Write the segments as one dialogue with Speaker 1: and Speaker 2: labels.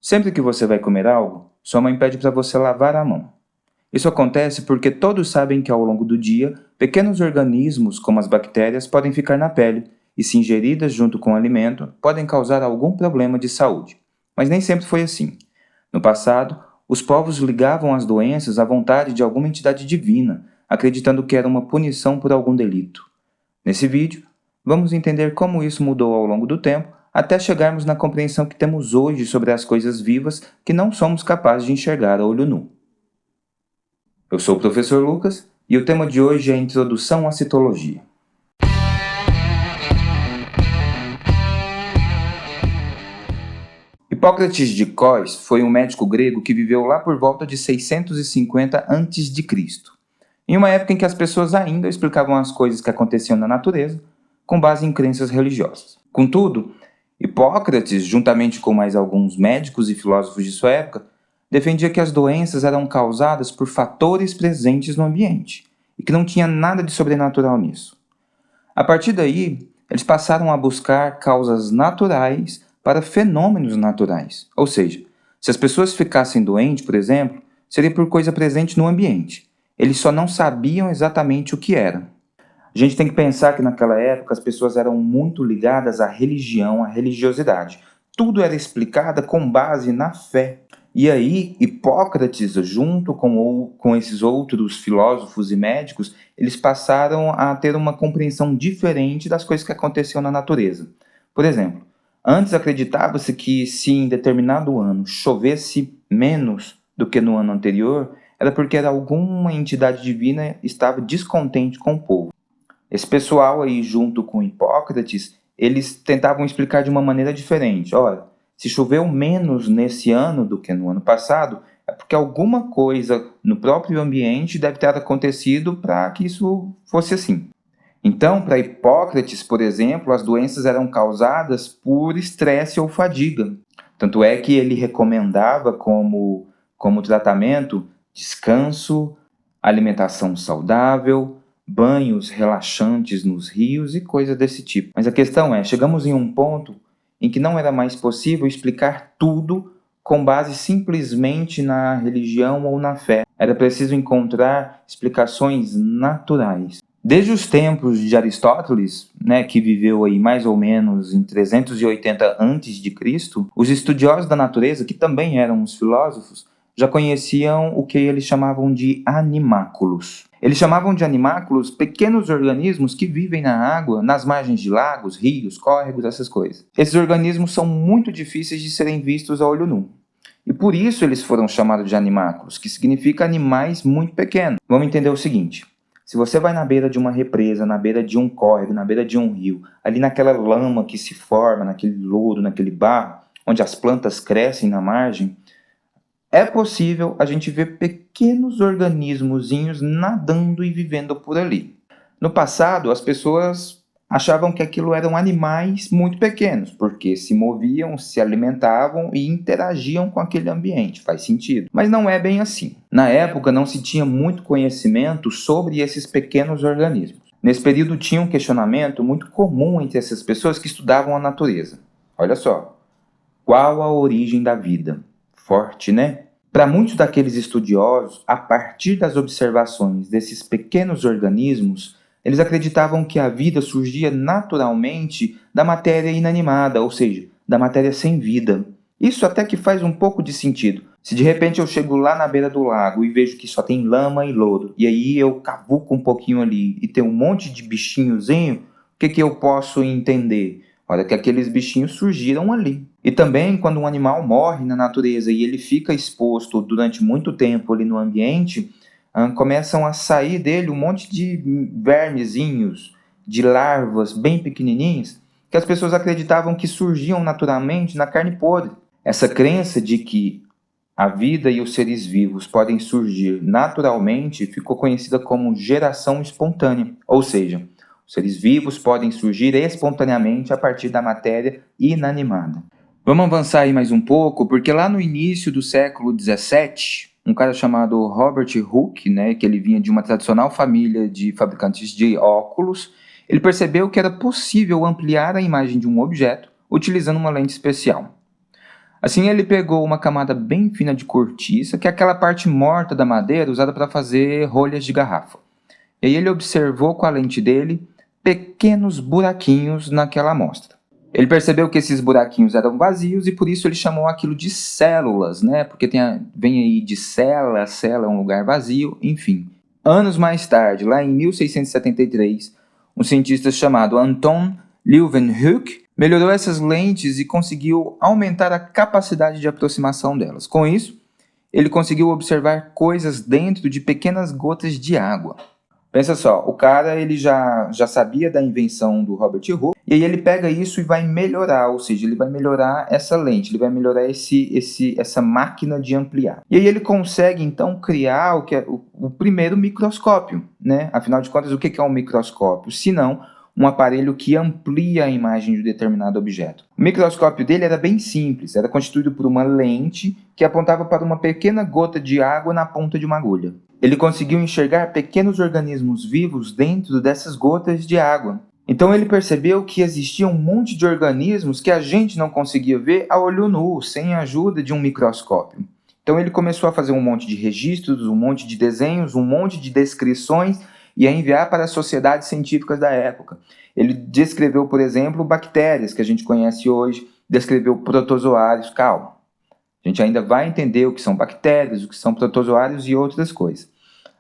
Speaker 1: Sempre que você vai comer algo, sua mãe pede para você lavar a mão. Isso acontece porque todos sabem que ao longo do dia, pequenos organismos, como as bactérias, podem ficar na pele e, se ingeridas junto com o alimento, podem causar algum problema de saúde. Mas nem sempre foi assim. No passado, os povos ligavam as doenças à vontade de alguma entidade divina, acreditando que era uma punição por algum delito. Nesse vídeo, vamos entender como isso mudou ao longo do tempo, até chegarmos na compreensão que temos hoje sobre as coisas vivas que não somos capazes de enxergar a olho nu. Eu sou o professor Lucas e o tema de hoje é a Introdução à Citologia. Hipócrates de Cós foi um médico grego que viveu lá por volta de 650 a.C., em uma época em que as pessoas ainda explicavam as coisas que aconteciam na natureza com base em crenças religiosas. Contudo, Hipócrates, juntamente com mais alguns médicos e filósofos de sua época, defendia que as doenças eram causadas por fatores presentes no ambiente e que não tinha nada de sobrenatural nisso. A partir daí, eles passaram a buscar causas naturais para fenômenos naturais. Ou seja, se as pessoas ficassem doentes, por exemplo, seria por coisa presente no ambiente. Eles só não sabiam exatamente o que era. A gente tem que pensar que naquela época as pessoas eram muito ligadas à religião, à religiosidade. Tudo era explicado com base na fé. E aí, Hipócrates, junto com esses outros filósofos e médicos, eles passaram a ter uma compreensão diferente das coisas que aconteciam na natureza. Por exemplo, antes acreditava-se que se em determinado ano chovesse menos do que no ano anterior, era porque alguma entidade divina estava descontente com o povo. Esse pessoal aí, junto com Hipócrates, eles tentavam explicar de uma maneira diferente. Olha, se choveu menos nesse ano do que no ano passado, é porque alguma coisa no próprio ambiente deve ter acontecido para que isso fosse assim. Então, para Hipócrates, por exemplo, as doenças eram causadas por estresse ou fadiga. Tanto é que ele recomendava como tratamento descanso, alimentação saudável, banhos relaxantes nos rios e coisas desse tipo. Mas a questão é, chegamos em um ponto em que não era mais possível explicar tudo com base simplesmente na religião ou na fé. Era preciso encontrar explicações naturais. Desde os tempos de Aristóteles, que viveu aí mais ou menos em 380 a.C., os estudiosos da natureza, que também eram os filósofos, já conheciam o que eles chamavam de animáculos. Eles chamavam de animáculos pequenos organismos que vivem na água, nas margens de lagos, rios, córregos, essas coisas. Esses organismos são muito difíceis de serem vistos a olho nu. E por isso eles foram chamados de animáculos, que significa animais muito pequenos. Vamos entender o seguinte. Se você vai na beira de uma represa, na beira de um córrego, na beira de um rio, ali naquela lama que se forma, naquele lodo, naquele barro, onde as plantas crescem na margem, é possível a gente ver pequenos organismozinhos nadando e vivendo por ali. No passado, as pessoas achavam que aquilo eram animais muito pequenos, porque se moviam, se alimentavam e interagiam com aquele ambiente. Faz sentido. Mas não é bem assim. Na época, não se tinha muito conhecimento sobre esses pequenos organismos. Nesse período, tinha um questionamento muito comum entre essas pessoas que estudavam a natureza. Olha só. Qual a origem da vida? Forte, né? Para muitos daqueles estudiosos, a partir das observações desses pequenos organismos, eles acreditavam que a vida surgia naturalmente da matéria inanimada, ou seja, da matéria sem vida. Isso até que faz um pouco de sentido. Se de repente eu chego lá na beira do lago e vejo que só tem lama e lodo, e aí eu cavuco um pouquinho ali e tem um monte de bichinhozinho, o que eu posso entender? Olha que aqueles bichinhos surgiram ali. E também quando um animal morre na natureza e ele fica exposto durante muito tempo ali no ambiente, começam a sair dele um monte de vermezinhos, de larvas bem pequenininhas, que as pessoas acreditavam que surgiam naturalmente na carne podre. Essa crença de que a vida e os seres vivos podem surgir naturalmente ficou conhecida como geração espontânea, ou seja, os seres vivos podem surgir espontaneamente a partir da matéria inanimada. Vamos avançar aí mais um pouco, porque lá no início do século XVII, um cara chamado Robert Hooke, que ele vinha de uma tradicional família de fabricantes de óculos, ele percebeu que era possível ampliar a imagem de um objeto utilizando uma lente especial. Assim ele pegou uma camada bem fina de cortiça, que é aquela parte morta da madeira usada para fazer rolhas de garrafa. E aí ele observou com a lente dele pequenos buraquinhos naquela amostra. Ele percebeu que esses buraquinhos eram vazios e por isso ele chamou aquilo de células, né? Porque vem aí de célula é um lugar vazio, enfim. Anos mais tarde, lá em 1673, um cientista chamado Anton Leeuwenhoek melhorou essas lentes e conseguiu aumentar a capacidade de aproximação delas. Com isso, ele conseguiu observar coisas dentro de pequenas gotas de água. Pensa só, o cara ele já sabia da invenção do Robert Hooke, e aí ele pega isso e vai melhorar, ou seja, ele vai melhorar essa lente, ele vai melhorar essa máquina de ampliar. E aí ele consegue então criar o primeiro microscópio, né? Afinal de contas, o que é um microscópio? Se não, um aparelho que amplia a imagem de um determinado objeto. O microscópio dele era bem simples, era constituído por uma lente que apontava para uma pequena gota de água na ponta de uma agulha. Ele conseguiu enxergar pequenos organismos vivos dentro dessas gotas de água. Então ele percebeu que existia um monte de organismos que a gente não conseguia ver a olho nu, sem a ajuda de um microscópio. Então ele começou a fazer um monte de registros, um monte de desenhos, um monte de descrições e a enviar para as sociedades científicas da época. Ele descreveu, por exemplo, bactérias que a gente conhece hoje, descreveu protozoários. Calma, a gente ainda vai entender o que são bactérias, o que são protozoários e outras coisas.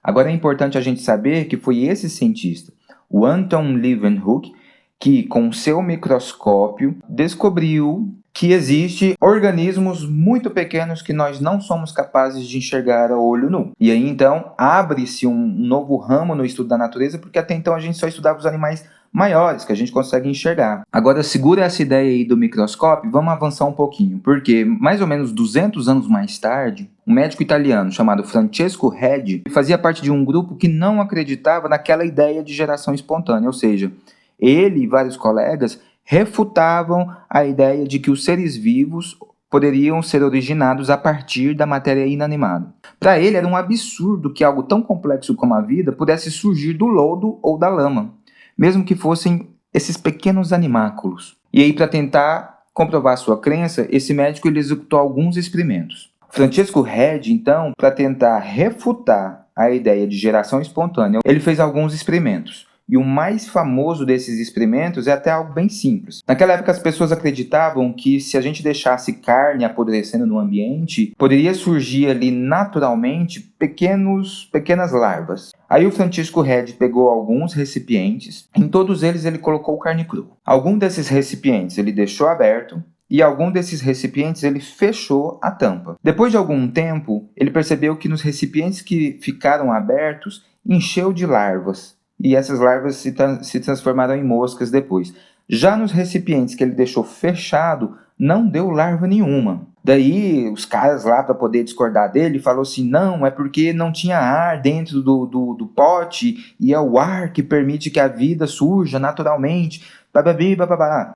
Speaker 1: Agora é importante a gente saber que foi esse cientista, o Anton Leeuwenhoek, que com seu microscópio descobriu que existem organismos muito pequenos que nós não somos capazes de enxergar a olho nu. E aí então abre-se um novo ramo no estudo da natureza, porque até então a gente só estudava os animais maiores, que a gente consegue enxergar. Agora segura essa ideia aí do microscópio, vamos avançar um pouquinho, porque mais ou menos 200 anos mais tarde, um médico italiano chamado Francesco Redi fazia parte de um grupo que não acreditava naquela ideia de geração espontânea, ou seja, ele e vários colegas refutavam a ideia de que os seres vivos poderiam ser originados a partir da matéria inanimada. Para ele era um absurdo que algo tão complexo como a vida pudesse surgir do lodo ou da lama, mesmo que fossem esses pequenos animáculos. E aí, para tentar comprovar sua crença, esse médico ele executou alguns experimentos. Francesco Redi, então, para tentar refutar a ideia de geração espontânea, ele fez alguns experimentos. E o mais famoso desses experimentos é até algo bem simples. Naquela época as pessoas acreditavam que se a gente deixasse carne apodrecendo no ambiente, poderia surgir ali naturalmente pequenas larvas. Aí o Francesco Redi pegou alguns recipientes, em todos eles ele colocou carne crua. Algum desses recipientes ele deixou aberto, e algum desses recipientes ele fechou a tampa. Depois de algum tempo, ele percebeu que nos recipientes que ficaram abertos, encheu de larvas. E essas larvas se transformaram em moscas depois. Já nos recipientes que ele deixou fechado, não deu larva nenhuma. Daí os caras lá, para poder discordar dele, falou assim, não, é porque não tinha ar dentro do pote, e é o ar que permite que a vida surja naturalmente.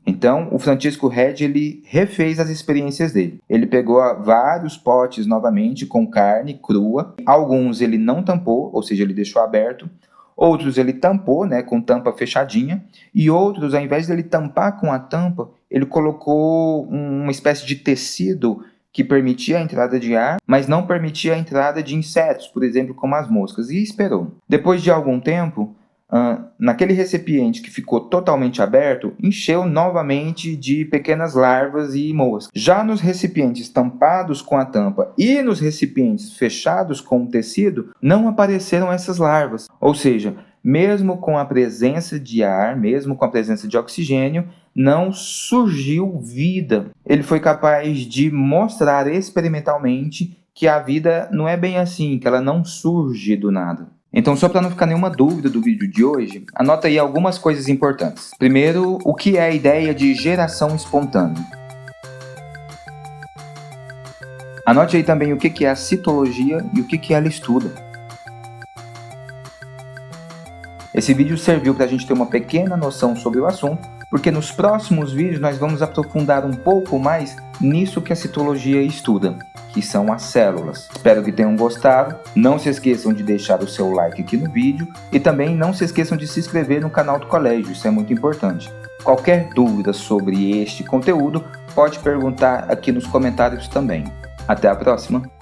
Speaker 1: Então o Francesco Redi ele refez as experiências dele. Ele pegou vários potes novamente com carne crua. Alguns ele não tampou, ou seja, ele deixou aberto. Outros ele tampou, né, com tampa fechadinha, e outros, ao invés de ele tampar com a tampa, ele colocou uma espécie de tecido que permitia a entrada de ar, mas não permitia a entrada de insetos, por exemplo, como as moscas, e esperou. Depois de algum tempo, naquele recipiente que ficou totalmente aberto, encheu novamente de pequenas larvas e moscas. Já nos recipientes tampados com a tampa e nos recipientes fechados com o tecido, não apareceram essas larvas. Ou seja, mesmo com a presença de ar, mesmo com a presença de oxigênio, não surgiu vida. Ele foi capaz de mostrar experimentalmente que a vida não é bem assim, que ela não surge do nada. Então, só para não ficar nenhuma dúvida do vídeo de hoje, anota aí algumas coisas importantes. Primeiro, o que é a ideia de geração espontânea? Anote aí também o que é a citologia e o que ela estuda. Esse vídeo serviu para a gente ter uma pequena noção sobre o assunto, porque nos próximos vídeos nós vamos aprofundar um pouco mais nisso que a citologia estuda, que são as células. Espero que tenham gostado. Não se esqueçam de deixar o seu like aqui no vídeo e também não se esqueçam de se inscrever no canal do colégio, isso é muito importante. Qualquer dúvida sobre este conteúdo, pode perguntar aqui nos comentários também. Até a próxima!